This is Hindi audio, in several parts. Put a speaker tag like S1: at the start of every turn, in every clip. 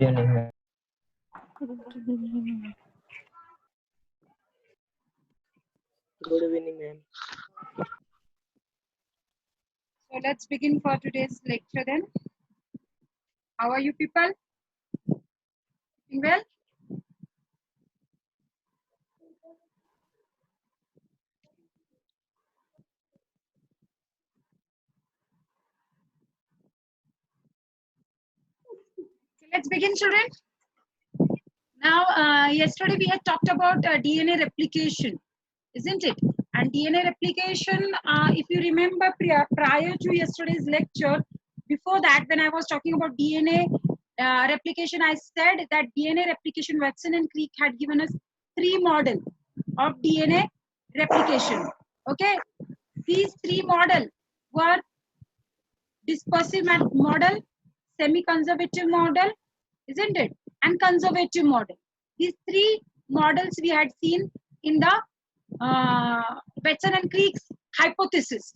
S1: evening, ma'am. Good evening, ma'am.
S2: So let's begin for today's lecture then. How are you people? Doing well? Let's begin, children. Now, yesterday we had talked about DNA replication, isn't it? And DNA replication, if you remember prior to yesterday's lecture, before that, when I was talking about DNA replication, I said that DNA replication, Watson and Crick had given us 3 models of DNA replication. Okay, these 3 models were dispersive model, semi-conservative model, isn't it? And conservative model. These 3 models we had seen in the Watson and Crick's hypothesis.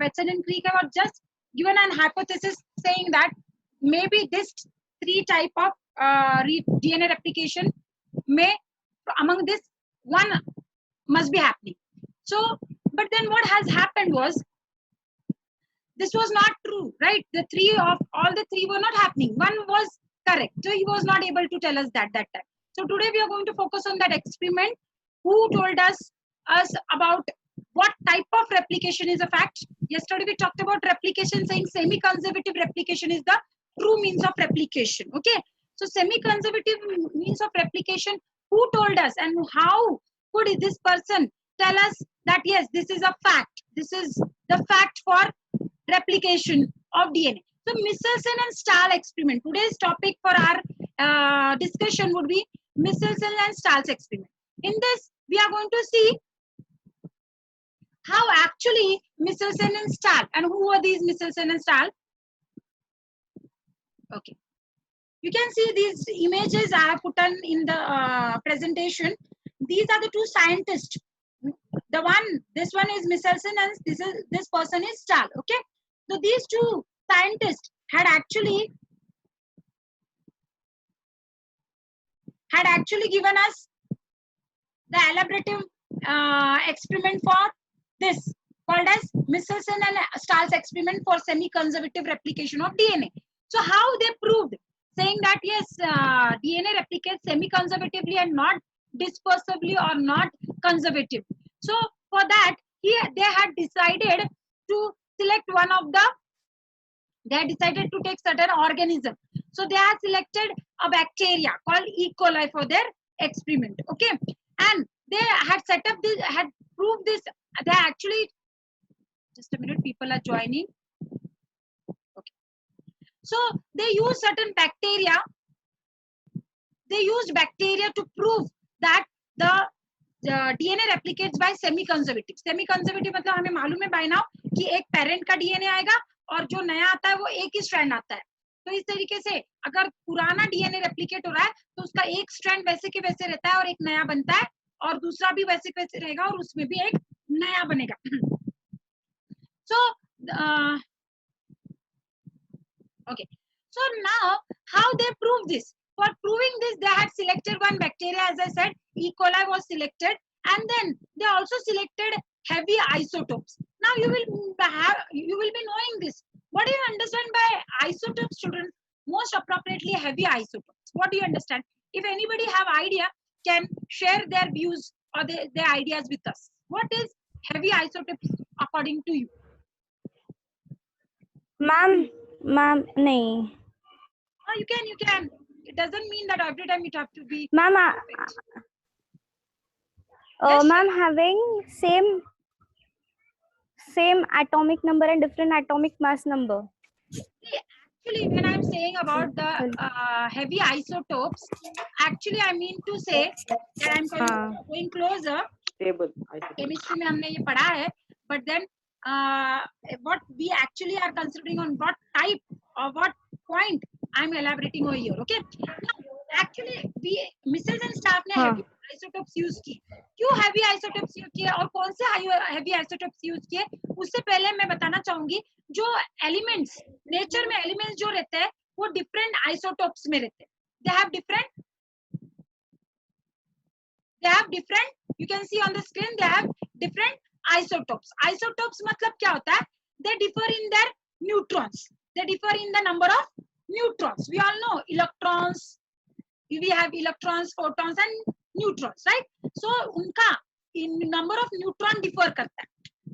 S2: Watson and Crick have just given an hypothesis saying that maybe this 3 type of DNA replication may, among this, one must be happening. So, but then what has happened was, this was not true, right? All the three were not happening. One was correct. So he was not able to tell us that time. So today we are going to focus on that experiment. Who told us about what type of replication is a fact? Yesterday we talked about replication, saying semi-conservative replication is the true means of replication. Okay. So semi-conservative means of replication, who told us, and how could this person tell us that yes, this is a fact. This is the fact for replication of DNA. So Michelson and Stahl experiment. Today's topic for our discussion would be Michelson and Stahl's experiment. In this, we are going to see how actually Michelson and Stahl, and who are these Michelson and Stahl? Okay. You can see these images I have put on in the presentation. These are the 2 scientists. This one is Michelson and this person is Stahl. Okay. So these 2 scientists had actually given us the elaborative experiment for this, called as Michelson and Stahl's experiment for semi-conservative replication of DNA. So how they proved, saying that yes, DNA replicates semi-conservatively and not dispersively or not conservative. So for that, they had decided to select they had decided to take certain organism. So they had selected a bacteria called E. coli for their experiment. Okay. And they had set up this, had proved this. They actually, just a minute, people are joining. Okay. So they used certain bacteria. They used bacteria to prove that the DNA replicates by semi-conservative. Semi-conservative मतलब हमें मालूम है by now कि एक parent का DNA आएगा और जो नया आता है वो एक ही स्ट्रैंड आता है. तो इस तरीके से अगर पुराना DNA रेप्लिकेट हो रहा है तो उसका एक स्ट्रैंड वैसे के वैसे रहता है और एक नया बनता है, और दूसरा भी वैसे के वैसे रहेगा और उसमें भी एक नया बनेगा. So okay, so now how they prove this? For proving this, they had selected one bacteria, as I said, E. coli was selected, and then they also selected heavy isotopes. Now you will be knowing this. What do you understand by isotopes, children? Most appropriately, heavy isotopes. What do you understand? If anybody have idea, can share their views or their ideas with us. What is heavy isotopes according to you?
S3: Ma'am, nahi.
S2: Oh, you can. It doesn't mean that every time it have to be.
S3: Ma'am,
S2: Yes,
S3: ma'am, having same atomic number and different atomic mass number.
S2: Actually, when I'm saying about the heavy isotopes, actually I mean to say that I'm going closer. Chemistry में हमने ये पढ़ा है, but then what we actually are considering on what type or what point I'm elaborating over here. Okay. Now, actually, Michelson and staff ने heavy isotopes use की. क्यों heavy isotopes use किए और कौन से heavy isotopes use किए? उससे पहले मैं बताना चाहूंगी, जो elements, nature में elements जो रहते हैं, वो different isotopes में रहते हैं. they have different, you can see on the screen, they have different isotopes. Isotopes मतलब क्या होता है? They differ in their neutrons, they differ in the number of neutrons. We all know electrons, we have electrons, photons and neutrons, right? So उनका in number of neutron differ करता है.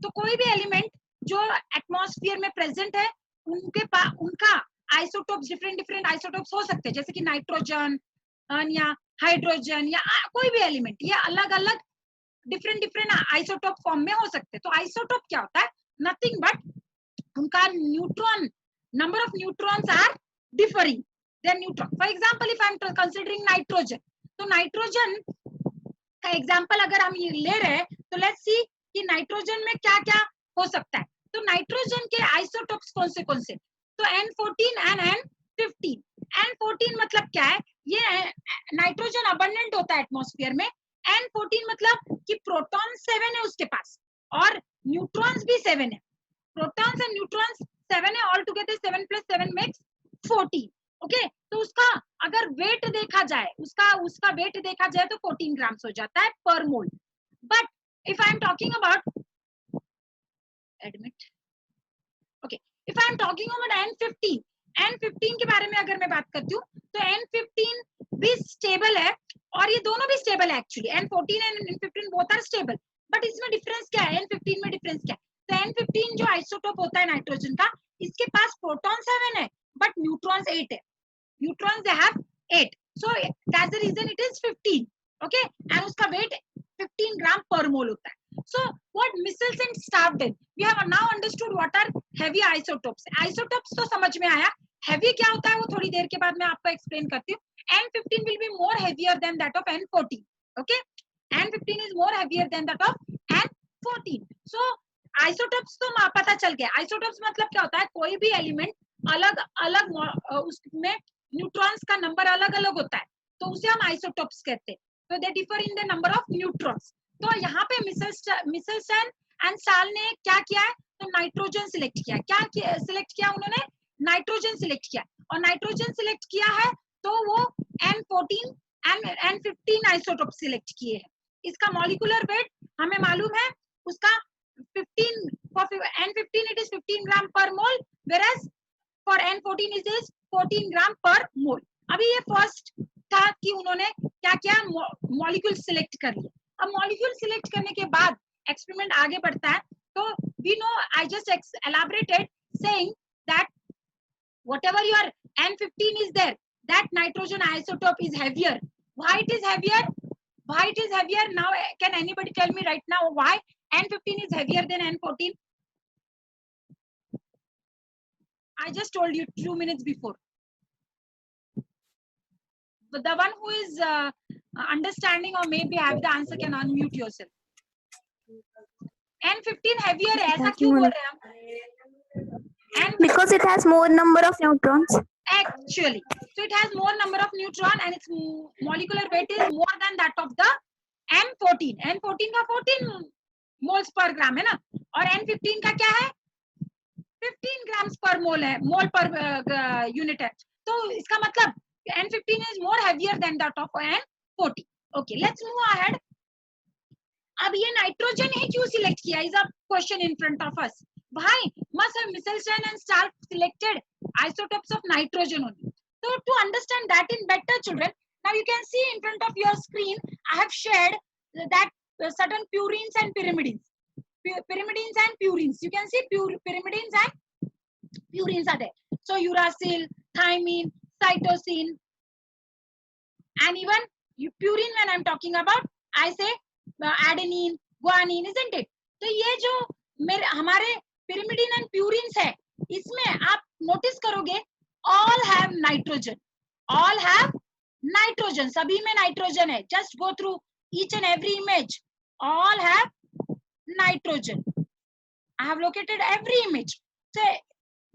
S2: तो कोई भी एलिमेंट जो एटमॉस्फेयर में प्रेजेंट है उनका आइसोटोप्स डिफरेंट आइसोटोप्स हो सकते हैं, जैसे कि नाइट्रोजन या हाइड्रोजन या कोई भी एलिमेंट, ये अलग अलग डिफरेंट आइसोटोप फॉर्म में हो सकते हैं. तो आइसोटोप क्या होता है? नथिंग बट उनका neutron, number of neutrons are differing their neutron. For example if I am considering nitrogen, तो नाइट्रोजन का एग्जांपल अगर हम ये ले रहे हैं तो लेट्स सी कि नाइट्रोजन में क्या क्या हो सकता है. तो नाइट्रोजन के आइसोटोप्स कौन से? तो N14 एंड N15. N14 मतलब क्या है? ये नाइट्रोजन अबंडेंट होता है एटमॉस्फेयर में. N14 मतलब कि प्रोटॉन 7 है उसके पास और न्यूट्रॉन्स भी 7 है. प्रोटॉन्स एंड न्यूट्रॉन्स 7 है, ऑल टुगेदर 7 + 7 मेक्स 14. ओके, तो उसका अगर वेट देखा जाए, उसका वेट देखा जाए तो 14 ग्राम्स हो जाता है per mole. But if I am talking about if I am talking about N15 के बारे में अगर मैं बात करती हूँ तो N15 भी स्टेबल है और ये दोनों भी स्टेबल है actually. N14 and N15 both are stable. But इसमें डिफरेंस क्या है? N15 में डिफरेंस क्या है? तो N15 जो आइसोटोप होता है नाइट्रोजन का, इसके पास प्रोटॉन 7 है बट न्यूट्रॉन्स 8 है. Neutrons they have 8, so that's the reason it is 15. okay, and उसका वेट 15 ग्राम पर मोल होता है. So what missiles and staff did, we have now understood what are heavy isotopes. Isotopes तो समझ में आया. Heavy क्या होता है वो थोड़ी देर के बाद मैं आपको एक्सप्लेन करती हूँ. N15 will be more heavier than that of N14. Okay, N15 is more heavier than that of N14. So isotopes तो पता चल गया. Isotopes मतलब क्या होता है? कोई भी एलिमेंट अलग अलग उसमें न्यूट्रॉन्स का नंबर अलग अलग होता है, तो उसे हम आइसोटोप्स कहते हैं. तो they differ in the number of neutrons. तो यहाँ पे मिसेल्सन एंड साल ने क्या किया है? तो नाइट्रोजन सिलेक्ट किया. क्या सिलेक्ट किया उन्होंने? नाइट्रोजन सिलेक्ट किया. और नाइट्रोजन सिलेक्ट किया है तो वो N14 and N15 isotope select किए हैं. इसका मॉलिक्यूलर वेट हमें मालूम है, उसका 15 for N15 it is 15 ग्राम पर मोल, whereas for N14 it is 14 ग्राम पर मोल. अभी ये फर्स्ट था कि उन्होंने क्या किया? मॉलिक्यूल सिलेक्ट कर लिया. अब मॉलिक्यूल सिलेक्ट करने के बाद एक्सपेरिमेंट आगे बढ़ता है. तो we know, I just elaborated saying that whatever your N15 is there, that nitrogen isotope is heavier. Why it is heavier? Why it is heavier? Now can anybody tell me right now why N15 is heavier than N14? I just told you 2 minutes before. But the one who is understanding or maybe have the answer can unmute yourself. N15 heavier है, ऐसा क्यों बोल रहे हैं हम?
S3: Because it has more number of neutrons.
S2: Actually, so it has more number of neutron and its molecular weight is more than that of the N14. N14 का 14 moles per gram है ना, और N15 का क्या है? 15 grams per mole है, mole per unit है. तो इसका मतलब N15 is more heavier than that of N14. Okay, let's move ahead. अब ये नाइट्रोजन ही क्यों सिलेक्ट किया? Is a question in front of us. Why must have Michelson and Stark selected isotopes of nitrogen only? So to understand that in better, children, now you can see in front of your screen, I have shared that certain purines and pyrimidines. Pyrimidines and purines. You can see pyrimidines and purines are there. So uracil, thymine, cytosine, and even purine when I'm talking about, I say adenine, guanine, isn't it? तो ये जो हमारे pyrimidine and purines है, इसमें आप नोटिस करोगे all have nitrogen. All have nitrogen. सभी में नाइट्रोजन है. Just go through each and every image. All have nitrogen. I have located every image. So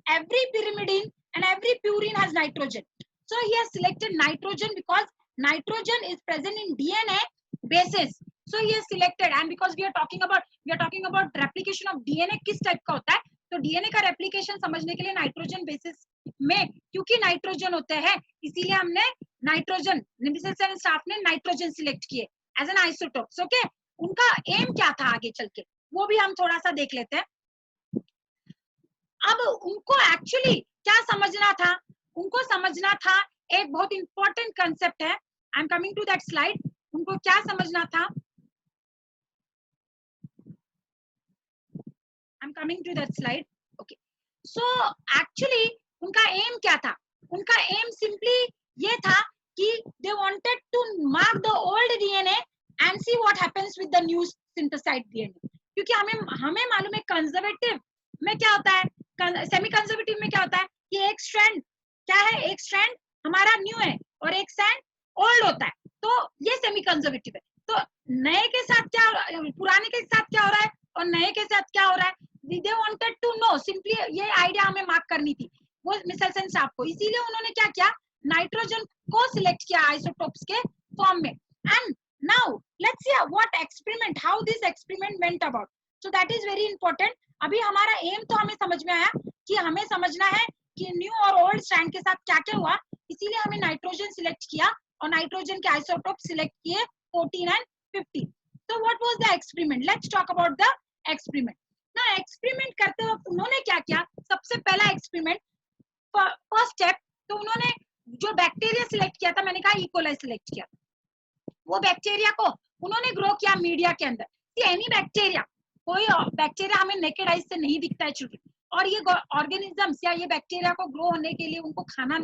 S2: every pyrimidine and every purine has nitrogen. So he has selected nitrogen because nitrogen is present in DNA bases. So he has selected, and because we are talking about replication of DNA किस टाइप का होता है, तो DNA का रेप्लिकेशन समझने के लिए नाइट्रोजन बेसिस में, क्योंकि नाइट्रोजन होते हैं इसीलिए हमने नाइट्रोजन, मिसेल्सन स्टाफ ने नाइट्रोजन सिलेक्ट किए एज एन आइसोटोप्स। ओके, उनका एम क्या था आगे चल के, वो भी हम थोड़ा सा देख लेते हैं। अब उनको एक्चुअली क्या समझना था, उनको समझना था एक बहुत इंपॉर्टेंट कंसेप्ट है। I am coming to that slide. उनको क्या समझना था, I am coming to that slide. Okay, so actually उनका एम क्या था, उनका एम सिंपली ये था कि they wanted to mark the old DNA and see what happens with the new synthesised DNA. क्योंकि हमें मालूम है कंजर्वेटिव में क्या होता है, सेमी कंजर्वेटिव में क्या होता है कि एक स्ट्रैंड क्या है, एक स्ट्रैंड हमारा न्यू है और एक स्ट्रैंड ओल्ड होता है, तो ये सेमी कंजर्वेटिव है। तो नए के साथ क्या, पुराने के साथ क्या हो रहा है और नए के साथ क्या हो रहा है, they wanted to know, simply ये आइडिया हमें मार्क करनी थी वो मिसेल्सन स्टाफ को। इसीलिए उन्होंने क्या किया, नाइट्रोजन को सिलेक्ट किया आइसोटोप्स के फॉर्म में। And now let's see what experiment, how this experiment went about. So that is very important. अभी हमारा एम तो हमें समझ में आया कि हमें समझना है कि न्यू और ओल्ड स्ट्रैंड के साथ क्या क्या हुआ, इसीलिए हमें नाइट्रोजन सिलेक्ट किया और नाइट्रोजन के आइसोटोप सिलेक्ट किए 14 and 15। So what was the experiment? Let's talk about the experiment. ना एक्सपेरिमेंट करते वक्त उन्होंने क्या किया, सबसे पहला एक्सपेरिमेंट, फर्स्ट स्टेप, तो उन्होंने जो बैक्टीरिया सिलेक्ट किया था, मैंने कहा इकोलाई सिलेक्ट किया, वो बैक्टीरिया को उन्होंने ग्रो किया मीडिया के अंदर। एनी बैक्टीरिया, कोई बैक्टीरिया हमें नेकेड आइज से नहीं दिखता है चिल्ड्रन, और ये ऑर्गेनिजम्स या ये बैक्टीरिया को ग्रो होने के लिए उनको खाना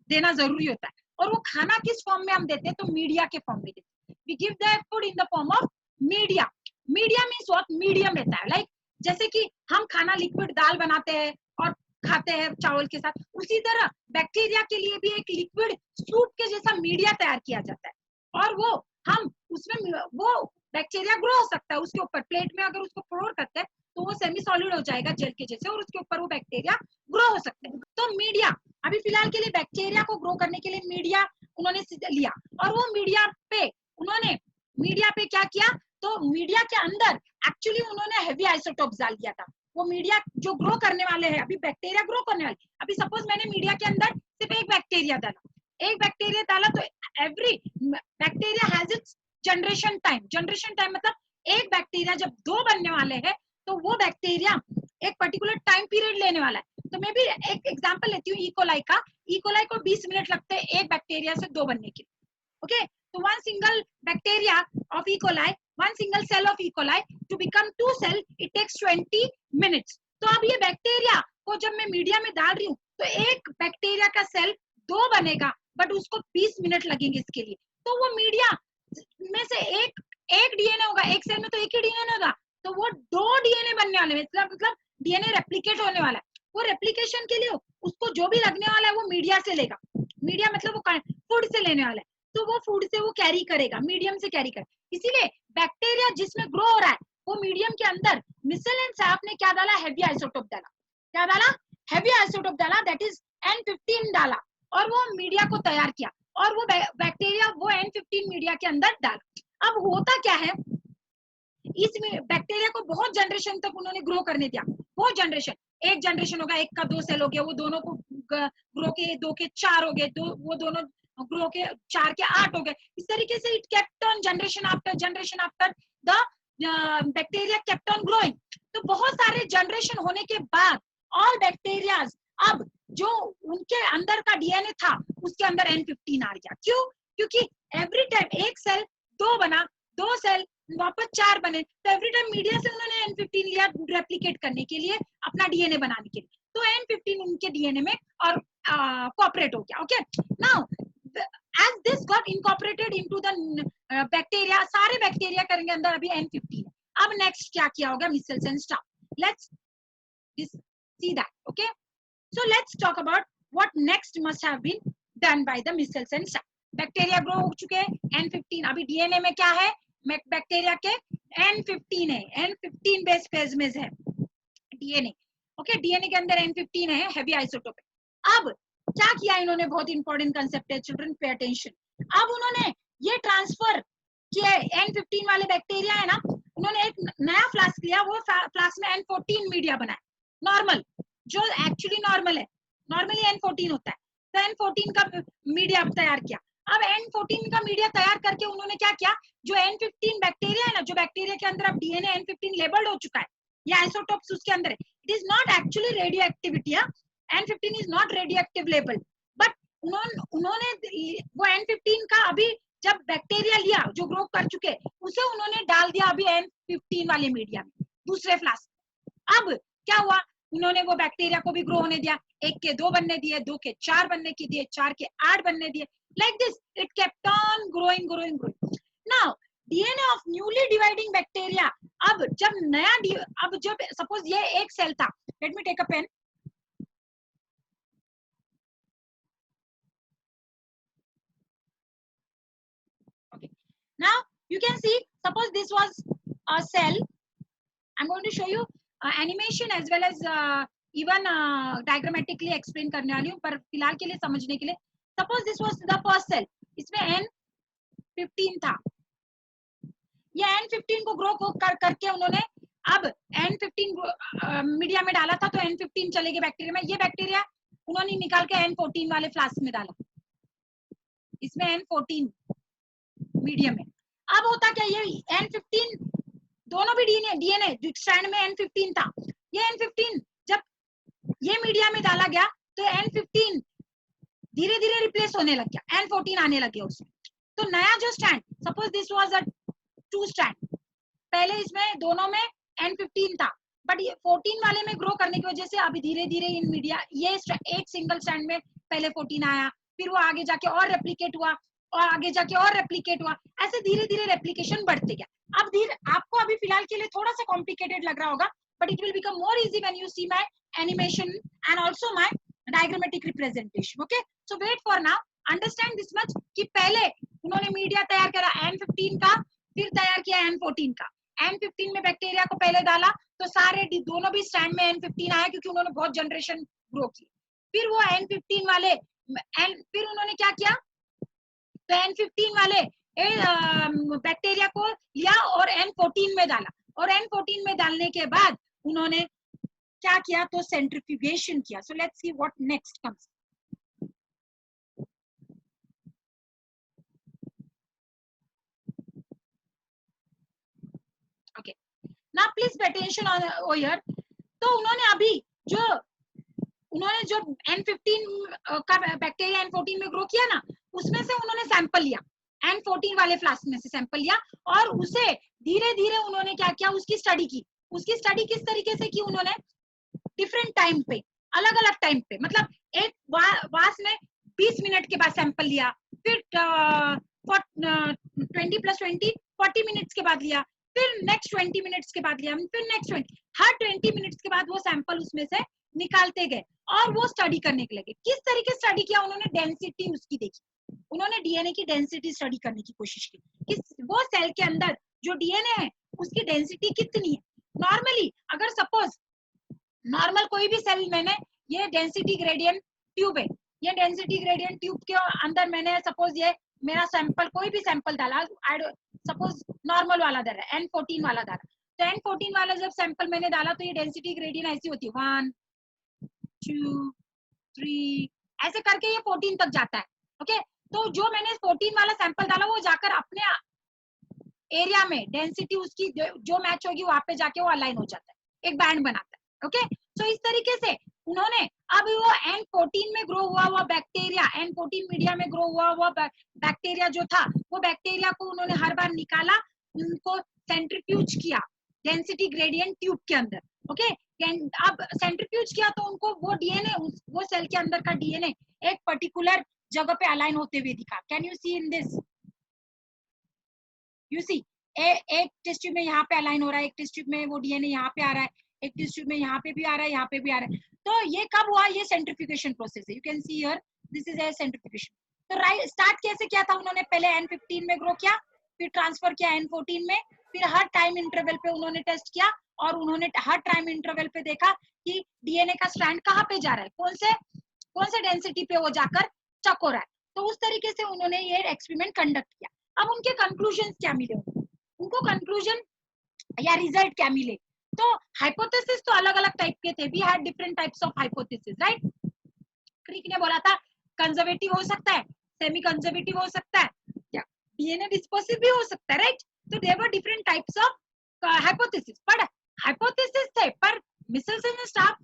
S2: देना जरूरी होता है, और वो खाना किस फॉर्म में हम देते हैं, तो मीडिया के फॉर्म में देते हैं। We give the food in the form of media. Media means what, medium रहता है, लाइक जैसे कि हम खाना लिक्विड दाल बनाते हैं और खाते हैं चावल के साथ, उसी तरह बैक्टीरिया के लिए भी एक लिक्विड सूप के जैसा मीडिया तैयार किया जाता है, और वो हम उसमें वो बैक्टीरिया ग्रो हो सकता है उसके ऊपर। प्लेट में अगर उसको पोर करते हैं तो वो सेमी सॉलिड हो जाएगा जेल के जैसे, और उसके ऊपर वो बैक्टीरिया ग्रो हो सकते हैं। तो मीडिया, अभी फिलहाल के लिए बैक्टीरिया को ग्रो करने के लिए मीडिया उन्होंने लिया, और वो मीडिया पे उन्होंने क्या किया, तो मीडिया के अंदर एक्चुअली उन्होंने हेवी आइसोटोप्स डाल दिया था। वो मीडिया जो ग्रो करने वाले हैं, अभी बैक्टीरिया ग्रो करने वाले, अभी सपोज मैंने मीडिया के अंदर सिर्फ एक बैक्टीरिया डाला, तो every bacteria has its generation time. Generation time मतलब एक बैक्टीरिया जब दो बनने वाले हैं तो वो बैक्टीरिया एक पर्टिकुलर टाइम पीरियड लेने वाला है। तो मैं भी एक एग्जांपल लेती हूँ इकोलाई का। इकोलाई को 20 मिनट लगते हैं एक बैक्टीरिया से दो बनने के लिए। ओके, तो one single bacteria of E coli, one single cell of E coli to become 2 cell it takes 20 minutes. तो अब ये बैक्टीरिया को जब मैं मीडिया में डाल रही हूँ तो एक बैक्टीरिया का सेल दो बनेगा, बट उसको 20 मिनट लगेंगे इसके लिए। तो वो मीडिया में से एक डीएनए होगा, एक सेल में तो एक ही डीएनए होगा, तो वो 2 डीएनए बनने वाले, मतलब डीएनए रेप्लिकेट होने वाला है। वो रेप्लिकेशन के लिए उसको जो भी लगने वाला है वो मीडिया से लेगा। मीडिया मतलब वो फूड से लेने वाला है, तो वो फूड से वो कैरी करेगा, मीडियम से कैरी करेगा। इसीलिए बैक्टीरिया जिसमें ग्रो हो रहा है वो मीडियम के अंदर मिसेल्सन स्टाफ ने क्या डाला, हेवी आइसोटोप डाला। क्या डाला, हेवी आइसोटोप डाला, दैट इज N15 डाला, और वो मीडिया को तैयार किया, और वो बैक्टीरिया वो N15 मीडिया के अंदर डाला। अब होता क्या है, इस बैक्टीरिया को बहुत जनरेशन तक उन्होंने ग्रो करने दिया, बहुत जनरेशन, एक जनरेशन होगा, एक का 2 सेल हो गया, वो दोनों को ग्रो के 2 के 4 हो गए, वो दोनों ग्रो के 4 के 8 हो गए। इस तरीके से it kept on generation after the bacteria kept on growing. तो बहुत सारे जनरेशन होने के बाद ऑल बैक्टीरियाज, अब जो उनके अंदर का डीएनए था उसके अंदर N15 आ गया। क्यों? क्योंकि एवरी टाइम एक सेल 2 बना, 2 सेल वापस 4 बने, तो एवरी टाइम मीडिया से उन्होंने N15 लिया रेप्लिकेट करने के लिए, अपना डीएनए बनाने के लिए। तो N15 उनके डीएनए में और कोऑपरेट हो गया। Okay, now as this got incorporated into the bacteria, सारे बैक्टीरिया करेंगे अंदर अभी N15। अब नेक्स्ट क्या किया होगा Meselson Stahl, let's see that. Okay, so let's talk about what next must have been done by the Meselson Stahl. Bacteria grow हो चुके हैं, N15, अभी डीएनए में क्या है, बैक्टीरिया के N15 है, N15 बेस फेज में है डीएनए। ओके, डीएनए के अंदर N15 है, हेवी आइसोटोप है। अब क्या किया इन्होंने, बहुत इंपॉर्टेंट कंसेप्ट है चिल्ड्रन, पे अटेंशन। अब उन्होंने ये ट्रांसफर किया, N15 वाले बैक्टीरिया है ना, उन्होंने एक नया फ्लास्क लिया, वो फ्लास्क में N14 मीडिया बनाया, नॉर्मल, जो एक्चुअली नॉर्मल है, नॉर्मली N14 होता है, तो N14 का मीडिया तैयार किया। अब N14 का मीडिया तैयार करके उन्होंने क्या किया, जो N15 बैक्टीरिया है ना, जो बैक्टीरिया के अंदर अब डीएनए N15 लेबल्ड हो चुका है, ये आइसोटोप्स उसके अंदर है, it is not actually radio activity, N15 is not radio active label, but उन्होंने वो N15 का अभी जब बैक्टीरिया लिया जो ग्रो कर चुके, उसे उन्होंने डाल दिया अभी N15 वाले मीडिया में, दूसरे फ्लास्क। अब क्या हुआ, उन्होंने वो बैक्टीरिया को भी ग्रो होने दिया, 1 के 2 बनने दिए, 2 के 4 बनने की दिए, 4 के 8 बनने दिए, like this it kept on growing. Now DNA of newly dividing bacteria, अब जब नया अब जब सपोज ये एक सेल था, let me take a pen, okay, now you can see suppose this was a cell, I'm going to show you animation as well as even diagrammatically explain करने वाली हूँ, पर फिलहाल के लिए समझने के लिए, suppose this was the first cell, इसमें N15 था, ये N15 को ग्रो करके उन्होंने अब N15 मीडिया में डाला था, तो N15 चले गए बैक्टीरिया में, ये बैक्टीरिया उन्होंने निकाल के N14 वाले फ्लास्क में डाला, इसमें N14 मीडियम में। अब होता क्या, ये N15 दोनों भी डीएनए स्ट्रैंड में N15 था, ये N15 जब ये मीडिया में डाला गया तो N15 धीरे धीरे रिप्लेस होने लग गया, N14 आने लगे उसमें, तो नया जो strand, suppose this was a 2 strand, पहले इसमें दोनों में N15 था, बट ये 14 वाले में ग्रो करने की वजह से अभी धीरे धीरे इन मीडिया ये एक सिंगल स्ट्रैंड में पहले 14 आया, फिर वो आगे जाके और रेप्लिकेट हुआ और आगे जाके और रेप्लिकेट हुआ, ऐसे धीरे धीरे रेप्लिकेशन बढ़ते गया। अब धीरे आपको अभी फिलहाल के लिए थोड़ा सा कॉम्प्लिकेटेड लग रहा होगा, but it will become more easy when you see my animation and also my diagrammatic representation. Okay, so wait for now, understand this much कि पहले उन्होंने मीडिया तैयार करा N15 का, फिर तैयार किया N14 का, N15 में बैक्टीरिया को पहले डाला तो सारे दोनों भी स्ट्रैंड में N15 आया, क्योंकि उन्होंने बहुत जनरेशन ग्रो की, फिर वो N15 वाले फिर उन्होंने क्या किया, तो N15 वाले बैक्टीरिया को लिया और N14 में डाला, और N14 में डालने के बाद उन्होंने क्या किया, तो सेंट्रीफ्यूगेशन किया। So let's see what next comes. Okay, now please pay attention on here. तो उन्होंने जो N15 का बैक्टीरिया N14 में ग्रो किया ना, उसमें से उन्होंने सैंपल लिया, N14 वाले फ्लास्क में से सैंपल लिया, और उसे धीरे धीरे उन्होंने क्या किया, उसकी स्टडी की। उसकी स्टडी किस तरीके से की, उन्होंने डिफरेंट टाइम पे, अलग अलग टाइम पे, मतलब एक वास में 20 मिनट के बाद सैंपल लिया, फिर 20 + 20 40 मिनट्स के बाद लिया, फिर नेक्स्ट 20 मिनट्स के बाद लिया, फिर नेक्स्ट 20, हर 20 मिनट्स के बाद वो सैंपल उसमें से निकालते गए और वो स्टडी करने के लगे। किस तरीके से स्टडी किया, उन्होंने डेंसिटी उसकी देखी, उन्होंने डीएनए की डेंसिटी स्टडी करने की कोशिश की कि वो सेल के अंदर जो डीएनए है उसकी डेंसिटी कितनी है। नॉर्मली अगर सपोज नॉर्मल कोई भी सेल मैंने, ये डेंसिटी ग्रेडियंट ट्यूब है, ये डेंसिटी ग्रेडियंट ट्यूब के अंदर मैंने सपोज ये मेरा सैंपल, कोई भी सैंपल डाला, सपोज नॉर्मल वाला डाला, N14 वाला डाला, तो N14 वाला जब सैंपल मैंने डाला तो ये डेंसिटी ग्रेडियंट ऐसी होती है 1 2 3 ऐसे करके ये 14 तक जाता है। ओके, तो जो मैंने 14 वाला सैंपल डाला वो जाकर अपने एरिया में डेंसिटी उसकी जो मैच होगी वहां पे जाके वो अलाइन हो जाता है, एक बैंड बनाता है। ओके, तो इस तरीके से उन्होंने अब वो N14 में ग्रो हुआ बैक्टीरिया, N14 मीडिया में ग्रो हुआ बैक्टीरिया जो था, वो बैक्टीरिया को उन्होंने हर बार निकाला, उनको सेंट्रीफ्यूज किया डेंसिटी ग्रेडियंट ट्यूब के अंदर। ओके, अब सेंट्रीफ्यूज किया तो उनको वो डीएनए, वो सेल के अंदर का डीएनए एक पर्टिकुलर जगह पे अलाइन होते हुए दिखा। Can you see in this, you see एक टेस्ट ट्यूब में यहाँ पे अलाइन हो रहा है, एक टेस्ट ट्यूब में वो डीएनए यहाँ पे आ रहा है, एक टेस्ट ट्यूब में यहाँ पे भी आ रहा है, यहाँ पे भी आ रहा है। तो ये कब हुआ, ये सेंट्रीफ्यूगेशन प्रोसेस है। You can see here this is a centrifugation. तो स्टार्ट कैसे किया था उन्होंने, पहले N15 में ग्रो किया, फिर ट्रांसफर किया N14 में, फिर हर टाइम इंटरवल पे उन्होंने टेस्ट किया और उन्होंने हर टाइम इंटरवल पे देखा कि डीएनए का स्ट्रैंड कहाँ पे जा रहा है, कौन से डेंसिटी पे वो जाकर चक हो रहा है। तो उस तरीके से उन्होंने ये एक्सपेरिमेंट कंडक्ट किया। अब उनके कंक्लूजन क्या मिले, उनको कंक्लूजन या रिजल्ट क्या मिले, तो हाइपोथेसिस तो अलग अलग टाइप के थे, we had different types of hypothesis, right. Crick ने बोला था कंजर्वेटिव हो सकता है, सेमी कंजर्वेटिव हो सकता है, क्या डीएनए डिस्पर्सिव भी हो सकता है, राइट? तो there were different types of hypothesis, पर हाइपोथेसिस थे, पर मिसेल्सन एंड स्टाफ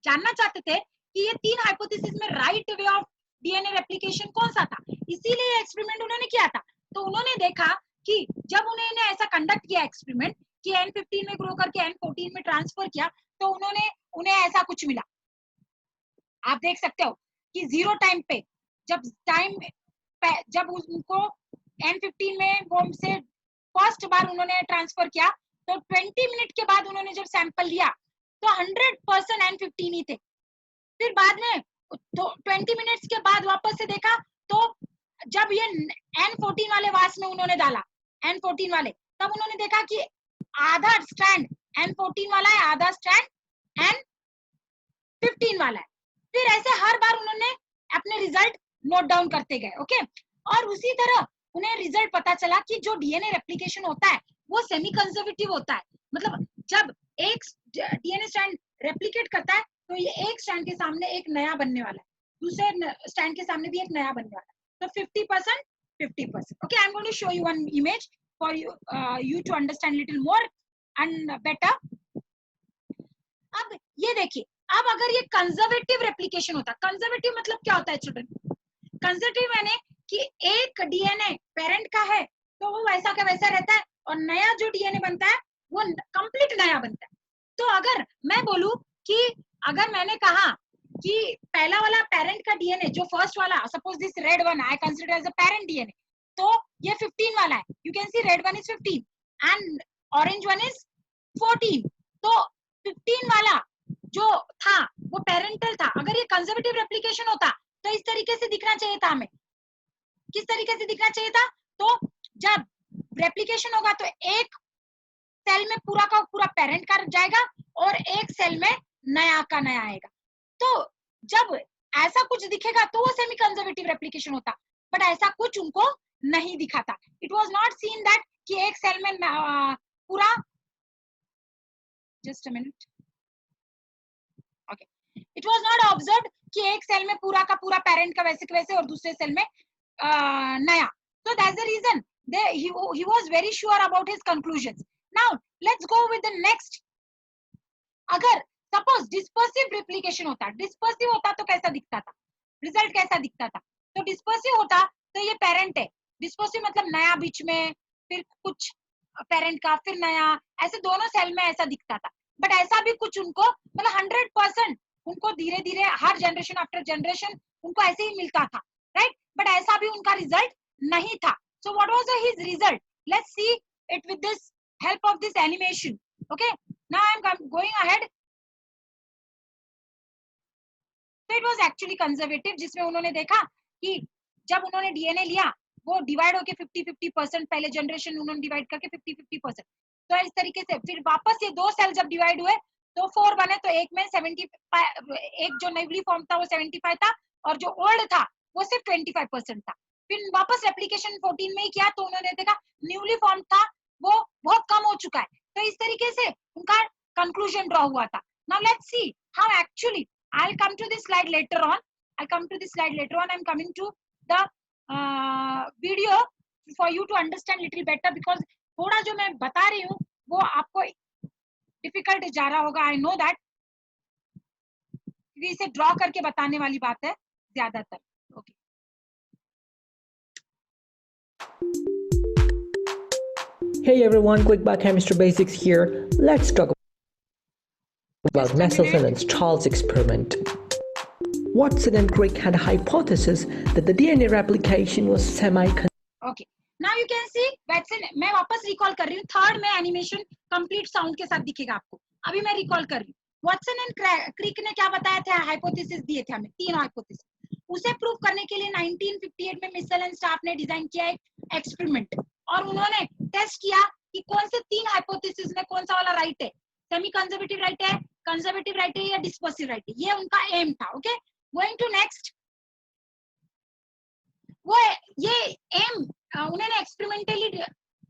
S2: जानना चाहते थे कि ये तीन हाइपोथेसिस में right way of DNA replication कौन सा था, इसीलिए एक्सपेरिमेंट उन्होंने किया था। तो उन्होंने देखा कि जब उन्होंने ऐसा कंडक्ट किया एक्सपेरिमेंट कि N15 में ग्रो करके N14 में ट्रांसफर किया, तो उन्हें ऐसा कुछ मिला। आप देख सकते हो कि 0 टाइम पे जब उनको N15 में वो से फर्स्ट बार उन्होंने ट्रांसफर किया, तो 20 मिनट के बाद उन्होंने जब सैंपल लिया तो 100% N15 ही थे। फिर बाद में तो 20 मिनट्स के बाद वापस से देखा, तो जब ये N14 वाले वास में उन्होंने डाला, N14 वाले, तब उन्होंने देखा कि आधा स्ट्रैंड N14 वाला है, आधा स्ट्रैंड N15 वाला है। फिर ऐसे हर बार उन्होंने अपने रिजल्ट नोट डाउन करते गए, ओके। और उसी तरह उन्हें रिजल्ट पता चला कि जो डीएनए रेप्लिकेशन होता है वो सेमी कंजर्वेटिव होता है, मतलब जब एक डीएनए स्ट्रैंड रेप्लिकेट करता है तो ये एक स्ट्रैंड के सामने एक नया बनने वाला है, दूसरे स्ट्रैंड के सामने भी एक नया बनने वाला है। तो 50%, 50%, okay. I am going to show you one image for you to understand little more and better. अब ये देखिए, अब अगर ये कंजर्वेटिव रेप्लिकेशन होता, कंजर्वेटिव मतलब क्या होता है चिल्ड्रन? कंजर्वेटिव यानी कि एक डीएनए पेरेंट का है तो वो वैसा का वैसा रहता है, और नया जो डीएनए बनता है वो कंप्लीट नया बनता है। तो अगर मैं बोलूं कि अगर मैंने कहा कि पहला वाला पेरेंट का डीएनए जो फर्स्ट वाला, suppose this red one I consider as a parent DNA, तो ये 15 वाला है, you can see red one is 15 and orange one is 14। तो 15 वाला जो था वो पेरेंटल था। अगर ये कंजर्वेटिव रेप्लिकेशन होता तो इस तरीके से दिखना चाहिए था हमें। किस तरीके से दिखना चाहिए था? तो जब रेप्लिकेशन होगा तो एक सेल में पूरा का पूरा पेरेंट का जाएगा और एक सेल में नया का नया आएगा। तो जब ऐसा कुछ दिखेगा तो वो सेमी कंजर्वेटिव रेप्लिकेशन होता, बट ऐसा कुछ उनको नहीं दिखा था। It was not seen that कि एक सेल में पूरा, just a minute, okay, it was not observed कि एक सेल में पूरा का पूरा पेरेंट का वैसे के वैसे और दूसरे सेल में नया। So that's the reason he was very sure about his conclusions. Now let's go with the next. अगर सपोज डिस्पर्सिव रेप्लिकेशन होता, डिस्पर्सिव होता तो कैसा दिखता था, रिजल्ट कैसा दिखता था? तो डिस्पर्सिव होता तो ये पेरेंट है, डिस्पर्सिव मतलब नया बीच में, फिर कुछ पेरेंट का, फिर नया, ऐसे दोनों सेल में ऐसा दिखता था। बट ऐसा भी कुछ उनको, मतलब 100% उनको धीरे धीरे हर जनरेशन आफ्टर जनरेशन उनको ऐसे ही मिलता था, राइट? बट ऐसा भी उनका रिजल्ट नहीं था। So what was his result? Let's see it with this help of this animation. Okay, now I am going ahead. So it was actually conservative, जिसमें उन्होंने देखा कि जब उन्होंने डीएनए लिया वो डिवाइड होके 50-50% पहले जनरेशन उन्होंने डिवाइड करके 50-50%, तो इस तरीके से फिर वापस ये दो सेल जब डिवाइड हुए तो 4 बने, तो एक में 75, एक जो न्यूली फॉर्म था वो 75 था और जो ओल्ड था वो सिर्फ 25% था। फिर वापस रेप्लिकेशन 14 में ही किया तो उन्होंने देखा न्यूली फॉर्म था वो बहुत कम हो चुका है। तो इस तरीके से उनका कंक्लूजन ड्रॉ हुआ था। Now let's see how actually, I will come to this slide later on, I am coming to the video for you to understand little better, because थोड़ा जो मैं बता रही हूँ वो आपको डिफिकल्ट जा रहा होगा, आई नो दैट, इसे ड्रॉ करके बताने वाली बात है ज्यादातर। Okay,
S4: Hey everyone, quick biochemistry basics here. Let's talk about Messelson and Charles experiment. Watson and Crick had a hypothesis that the DNA replication was
S2: Okay, now you can see Watson, मैं वापस रिकॉल कर रही हूँ, थर्ड में एनिमेशन कंप्लीट साउंड के साथ दिखेगा आपको। अभी मैं रिकॉल कर रही हूँ, वॉटसन एंड क्रिक ने क्या बताया था, हाइपोथेसिस दिए थे हमें, 3 हाइपोथेसिस। उसे प्रूव करने के लिए 1958 में मिसेल एंड स्टाफ ने डिजाइन किया एक एक्सपेरिमेंट और उन्होंने टेस्ट किया कि कौन से 3 हाइपोथेसिस में कौन सा वाला राइट है, सेमी कंजर्वेटिव राइट है, कंजर्वेटिव राइट है या डिस्पर्सिव राइट है। ये उनका एम था। ओके, गोइंग टू नेक्स्ट, वो ये एम उन्होंने एक्सपेरिमेंटली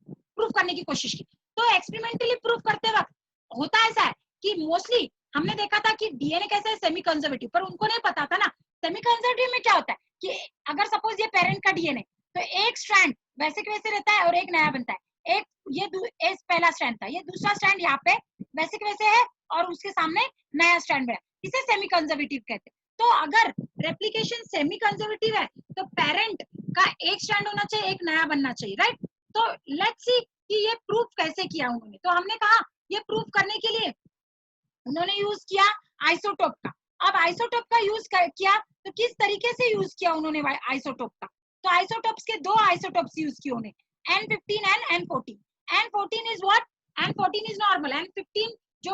S2: प्रूव करने की कोशिश की। तो एक्सपेरिमेंटली प्रूव करते वक्त होता ऐसा है कि मोस्टली हमने देखा था कि डीएनए कैसा है, सेमी कंजर्वेटिव, पर उनको नहीं पता था ना सेमी कंजर्वेटिव में क्या होता है कि अगर सपोज ये पेरेंट का डीएनए, तो एक स्ट्रैंड वैसे के वैसे रहता है और एक नया बनता है। एक ये पहला स्ट्रैंड था, ये दूसरा स्ट्रैंड यहाँ पे वैसे के वैसे है और उसके सामने नया स्ट्रैंड बना, इसे सेमी कंजर्वेटिव कहते हैं। तो अगर रेप्लिकेशन सेमी कंजर्वेटिव है तो पेरेंट का एक स्ट्रैंड होना चाहिए, एक नया बनना चाहिए, राइट। तो लेट्स सी कि ये प्रूफ कैसे किया उन्होंने। तो हमने कहा ये प्रूफ करने के लिए उन्होंने यूज किया आइसोटोप का। अब आइसोटोप का यूज किया तो किस तरीके से यूज किया उन्होंने आइसोटोप का? तो आइसोटोप्स के दो आइसोटोप्स यूज किए उन्होंने, N15 and N14। N14 is what? N14 is normal, N15 जो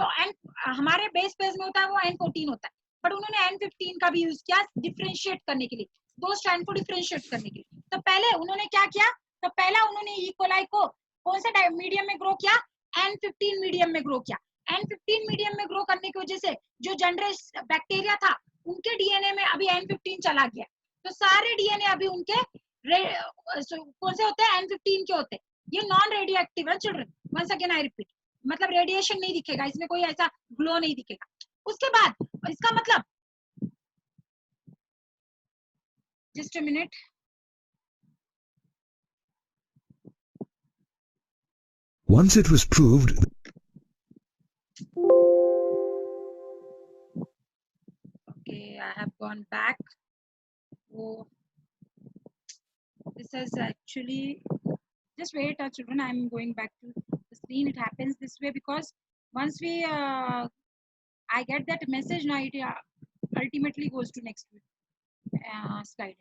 S2: हमारे बेस पेज में होता है वो N14 होता है, बट उन्होंने N15 का भी यूज किया डिफरेंशिएट करने के लिए, दो स्ट्रैंड को डिफरेंशिएट करने के लिए। तो पहले उन्होंने क्या किया? तो पहला उन्होंने ई कोलाई को कौन से मीडियम में ग्रो किया? N15 मीडियम में ग्रो किया। N15 मीडियम में ग्रो करने की वजह से जो जनरेशन बैक्टीरिया था उनके डीएनए में अभी N15 चला गया, तो सारे डीएनए अभी उनके कौन से होते हैं? N15 के होते हैं। ये नॉन रेडियो एक्टिव है children, once again I repeat, मतलब रेडिएशन नहीं दिखेगा इसमें, कोई ऐसा ग्लो नहीं दिखेगा। उसके बाद इसका मतलब, just a minute,
S5: Once it was proved.
S2: Okay, I have gone back. Oh, this is actually, just wait, children. I'm going back to the screen. It happens this way because once we, I get that message now, it ultimately goes to next slide.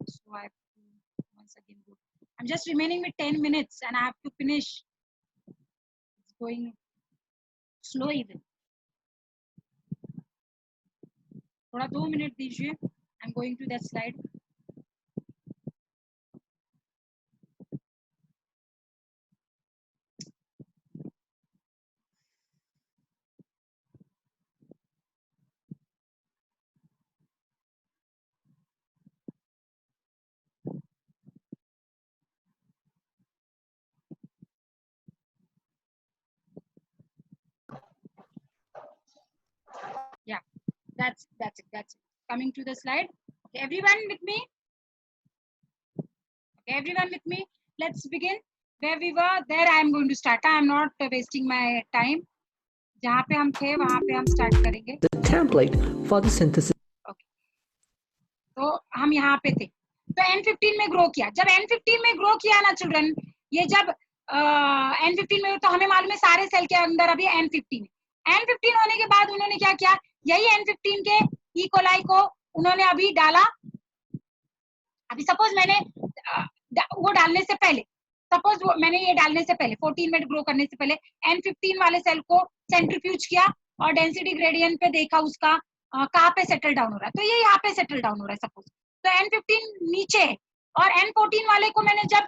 S2: So I have to once again go. I'm just remaining with 10 minutes and I have to finish. It's going slow even. थोड़ा 2 मिनट दीजिए, I am going to that slide. Yeah, that's it. Coming to the slide. Okay, everyone with me? Okay, everyone with me? Let's begin. Where we were, there I am going to start. I am not wasting my time. जहाँ पे हम थे वहाँ पे हम स्टार्ट करेंगे।
S4: The template for the synthesis.
S2: Okay. तो हम यहाँ पे थे, तो N15 में ग्रो किया। जब N15 में ग्रो किया ना चिल्ड्रन, ये जब N15 में, तो हमें मालूम है सारे सेल के अंदर अभी N15 है। N15 होने के बाद उन्होंने क्या किया? यही N15 के ई कोलाई को उन्होंने अभी डाला। अभी सपोज मैंने वो डालने से पहले, सपोज मैंने ये डालने से पहले 14 में ग्रो करने से पहले N15 वाले सेल को सेंट्रीफ्यूज किया और डेंसिटी ग्रेडियंट पे देखा उसका कहाँ पे सेटल डाउन हो रहा है, तो ये यहाँ पे सेटल डाउन हो रहा है सपोज। तो N15 नीचे है और N14 वाले को मैंने जब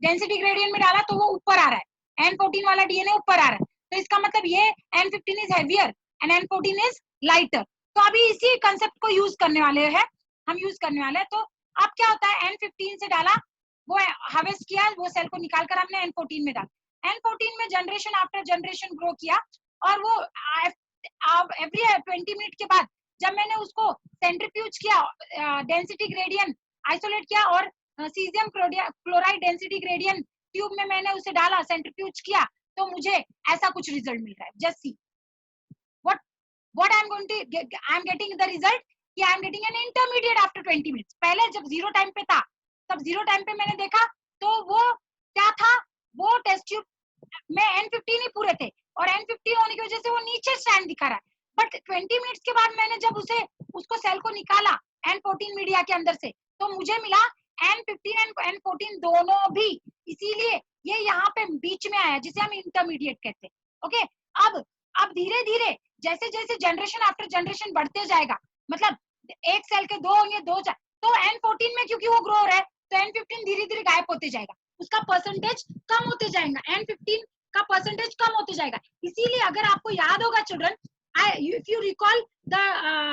S2: डेंसिटी ग्रेडियंट में डाला तो वो ऊपर आ रहा है, N14 वाला डीएनए ऊपर आ रहा है, तो इसका मतलब ये N15 is heavier and N14 is lighter. तो अभी इसी कंसेप्ट को यूज करने वाले हैं हम, यूज करने वाले हैं। तो अब क्या होता है, N15 से डाला, वो हार्वेस्ट किया, वो सेल को निकाल कर हमने N14 में डाला। N14 में जनरेशन आफ्टर जनरेशन ग्रो किया और वो एवरी 20 मिनट के बाद जब मैंने उसको सेंट्रीफ्यूज किया, डेंसिटी ग्रेडियंट आइसोलेट किया और caesium chloride density gradient tube में मैंने उसे डाला, सेंट्रीफ्यूज किया, तो मुझे ऐसा कुछ रिजल्ट मिल रहा है। Just see what I am going to get, I am getting the result कि I am getting an intermediate after 20 minutes। पहले जब 0 टाइम पे था, तब 0 टाइम पे मैंने देखा तो वो क्या था, वो टेस्ट ट्यूब में N15 ही पूरे थे और N15 होने की वजह से वो नीचे स्ट्रैंड दिखा रहा है, बट 20 मिनट्स के बाद मैंने जब उसको सेल को निकाला N14 मीडिया के अंदर से, तो मुझे मिला N15 एंड N14 दोनों भी, इसीलिए ये यहाँ पे बीच में आया जिसे हम इंटरमीडिएट कहते हैं। ओके, अब धीरे धीरे जैसे जैसे जनरेशन आफ्टर जनरेशन बढ़ते जाएगा, मतलब एक सेल के दो होंगे, दो तो N14 में क्योंकि वो ग्रो हो रहा है तो N15 धीरे धीरे गायब होते जाएगा, उसका परसेंटेज कम होते जाएगा, N15 का परसेंटेज कम होते जाएगा। इसीलिए अगर आपको याद होगा children, if you recall the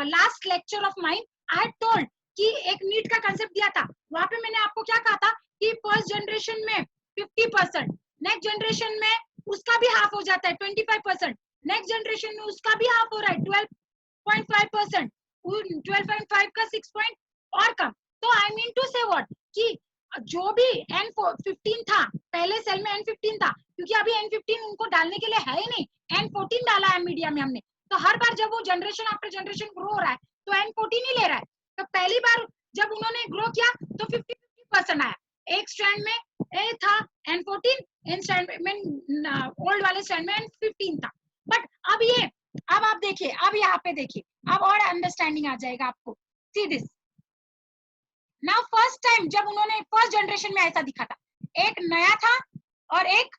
S2: last lecture of mine, I had told कि एक नीट का कंसेप्ट दिया था, वहां पे मैंने आपको क्या कहा था कि फर्स्ट जनरेशन में 50%, नेक्स्ट जनरेशन में उसका भी हाफ हो जाता है 25%, नेक्स्ट जनरेशन में उसका भी हाफ हो रहा है 12.5%, 12.5 का 6. और कम। तो आई मीन टू से व्हाट कि जो भी N15 था, पहले सेल में N15 था, क्योंकि अभी N15 उनको डालने के लिए है ही नहीं, N14 डाला है मीडिया में हमने। तो हर बार जब वो जनरेशन आफ्टर जनरेशन ग्रो हो रहा है तो N14 ही ले रहा है। तो पहली बार जब उन्होंने ग्रो किया तो 50% आया। एक स्ट्रैंड में ए था N14, इन स्ट्रैंड में ओल्ड वाले स्ट्रैंड में N15 था। बट अब आप देखिए, अब यहाँ पे देखिए, अब और अंडरस्टैंडिंग आ जाएगा आपको। See this now, first time जब उन्होंने फर्स्ट जनरेशन में ऐसा दिखा था, एक नया था और एक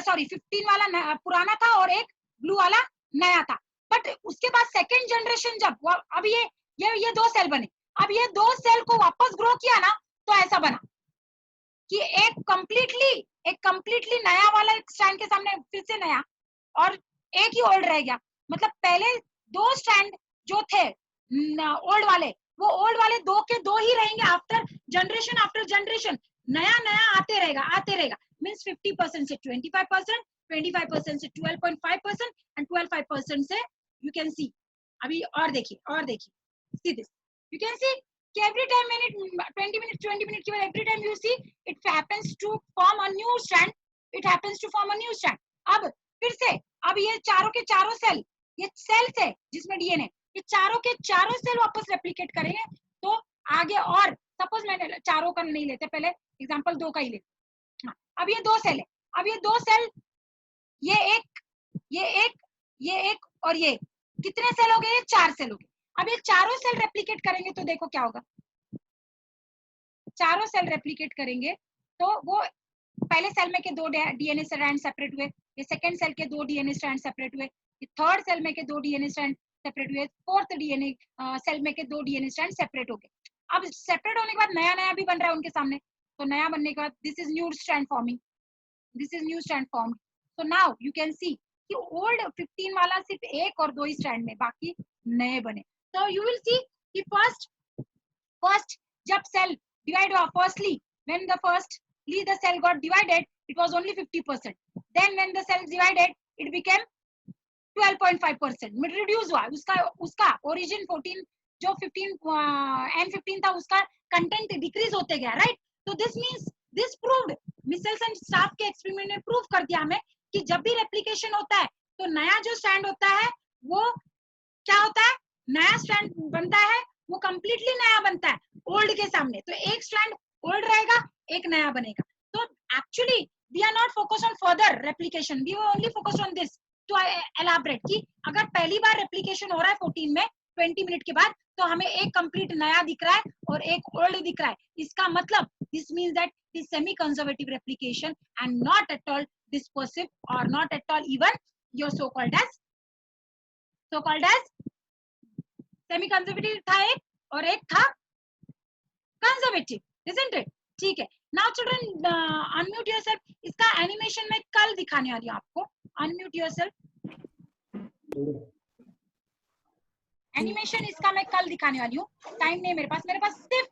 S2: सॉरी 15 वाला पुराना था और एक ब्लू वाला नया था। बट उसके बाद सेकेंड जनरेशन जब अब ये दो सेल बने, अब ये दो सेल को वापस ग्रो किया ना तो ऐसा बना कि एक कंप्लीटली नया वाला स्टैंड के सामने फिर से नया और एक ही ओल्ड रह गया। मतलब पहले दो स्टैंड जो थे ओल्ड वाले, वो ओल्ड वाले दो के दो ही रहेंगे आफ्टर जनरेशन नया आते रहेगा। मींस 50% से 25%, 25% से 12.5% एंड 12.5% से यू कैन सी। अभी और देखिए सी दिस, यू कैन सी कि every time when it 20 minutes के बाद every time you see it happens to form a new strand, अब फिर से अब ये चारों के चारों सेल, ये सेल्स है जिसमें डीएनए, ये चारों के चारों सेल वापस रेप्लिकेट करेंगे तो आगे। और सपोज मैंने चारों का नहीं लेते, पहले एग्जांपल दो का ही लेते। हाँ, अब ये दो सेल है, अब ये दो सेल, ये एक और ये कितने सेल हो गए? ये 4 सेल हो गए। अब ये चारों सेल रेप्लिकेट करेंगे तो देखो क्या होगा। चारों सेल रेप्लिकेट करेंगे तो वो पहले सेल में के दो डीएनए स्ट्रैंड सेपरेट हुए, ये सेकंड सेल के दो डीएनए स्ट्रैंड सेपरेट हुए, ये थर्ड सेल में के दो डीएनए स्ट्रैंड सेपरेट हुए, फोर्थ डीएनए सेल में के दो डीएनए स्ट्रैंड सेपरेट हो गए। अब सेपरेट होने के बाद नया भी बन रहा है उनके सामने, तो नया बनने के बाद this is new strand forming, this is new strand formed. So now you can सी कि ओल्ड 15 वाला सिर्फ एक और दो ही स्ट्रैंड में, बाकी नए बने। So you will see कि first जब cell divide हुआ, firstly when the cell got divided it was only 50%, then when the cell divided it became 12.5%, mid reduce हुआ, उसका origin 14 जो 15 N15 था उसका content decrease होते गया, right? So this means this proved, Michelson staff के experiment ने prove कर दिया हमें कि जब भी replication होता है तो नया जो strand होता है वो क्या होता है, नया स्ट्रैंड बनता है, वो कंप्लीटली नया बनता है ओल्ड के सामने। तो एक स्ट्रैंड ओल्ड रहेगा, एक नया बनेगा। तो actually we are not focus on further replication, we only focus on this to elaborate कि अगर पहली बार रेप्लिकेशन हो रहा है 14 में 20 मिनट के बाद तो हमें एक कंप्लीट नया दिख रहा है और एक ओल्ड दिख रहा है। इसका मतलब this means that is semi conservative replication and not at all dispersive और not at all even your so called as semi conservative था एक और एक था कंजर्वेटिव, isn't it? ठीक है। नाउ चिल्ड्रन अनम्यूट योरसेल्फ, इसका एनिमेशन मैं कल दिखाने वाली हूँ आपको। अनम्यूट योरसेल्फ, एनिमेशन इसका मैं कल दिखाने वाली हूँ। टाइम नहीं मेरे पास सिर्फ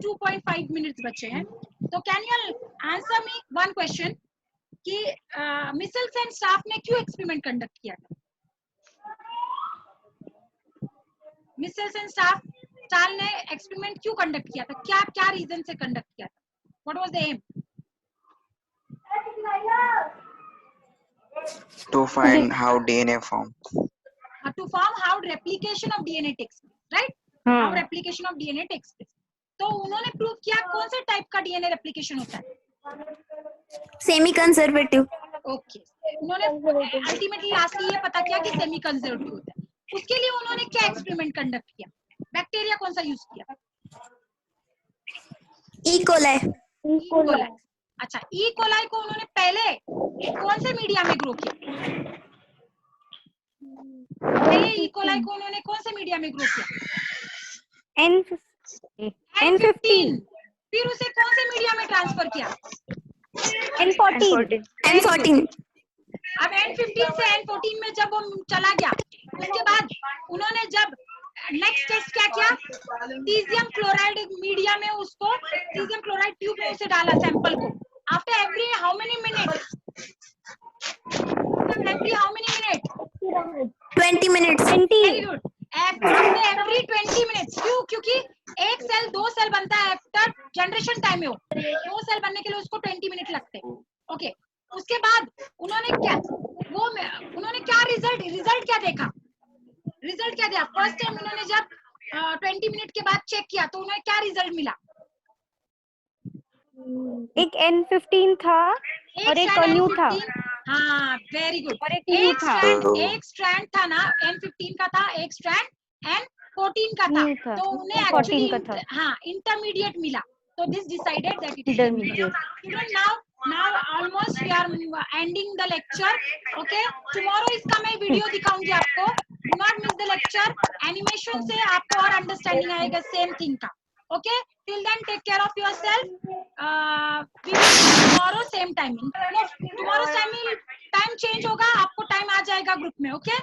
S2: 2.5 मिनट्स बचे हैं। तो can you answer me one question कि मिचेल्सन स्टाफ ने क्यों एक्सपेरिमेंट कंडक्ट किया था? मिचेल्सन स्टाफ ने एक्सपेरिमेंट क्यों कंडक्ट किया था? क्या रीजन से कंडक्ट किया था? What was the aim?
S6: To find how DNA forms.
S2: To form how replication of DNA takes place, right? How replication of DNA takes place. तो उन्होंने प्रूव किया कौन से टाइप का डीएनए रेप्लिकेशन होता है?
S7: Semi conservative.
S2: ओके, उन्होंने अल्टीमेटली लास्टली ये पता किया कि सेमी कंजर्वेटिव होता है। उसके लिए उन्होंने क्या एक्सपेरिमेंट कंडक्ट किया? बैक्टीरिया कौन सा यूज किया? E coli. अच्छा, ई कोलाई को उन्होंने पहले कौन से मीडिया में ग्रो किया? पहले ई कोलाई को उन्होंने कौन से मीडिया में ग्रो किया? N15। फिर उसे कौन से मीडिया में ट्रांसफर किया?
S7: N14।
S2: अब N15 से N14 में जब वो चला गया, उसके बाद उन्होंने जब नेक्स्ट टेस्ट क्या किया? सीजियम क्लोराइड मीडिया में उसको, सीजियम क्लोराइड ट्यूब में उसे डाला सैंपल को। After every how many minute? 20 minutes.
S7: Very good.
S2: आपने एवरी 20 मिनट्स, क्यों? क्योंकि एक सेल 2 सेल बनता है आफ्टर जनरेशन टाइम में, 2 सेल बनने के लिए उसको 20 मिनट लगते हैं। ओके, उसके बाद उन्होंने क्या रिजल्ट क्या देखा? रिजल्ट क्या दिया? फर्स्ट टाइम उन्होंने जब 20 मिनट के बाद चेक किया तो उन्हें क्या रिजल्ट मिला?
S3: एक N15 था और एक न्यू था।
S2: हाँ, वेरी गुड।
S3: और एक न्यू था।
S2: एक स्ट्रैंड था ना, N15 का था, एक स्ट्रैंड N14 का था,
S3: न्यू था,
S2: तो उन्हें
S3: 14
S2: एक्चुअली
S3: का था।
S2: हाँ इंटरमीडिएट मिला, तो this decided that it is
S3: Intermediate.
S2: Student. now almost we are ending the lecture. Okay, tomorrow इसका मैं वीडियो दिखाऊंगी आपको, do not miss the lecture। Animation से आपको और अंडरस्टैंडिंग आएगा सेम थिंग का। Okay, till then take care of yourself। we will see tomorrow same time। No, tomorrow time change होगा, आपको टाइम आ जाएगा ग्रुप में। Okay।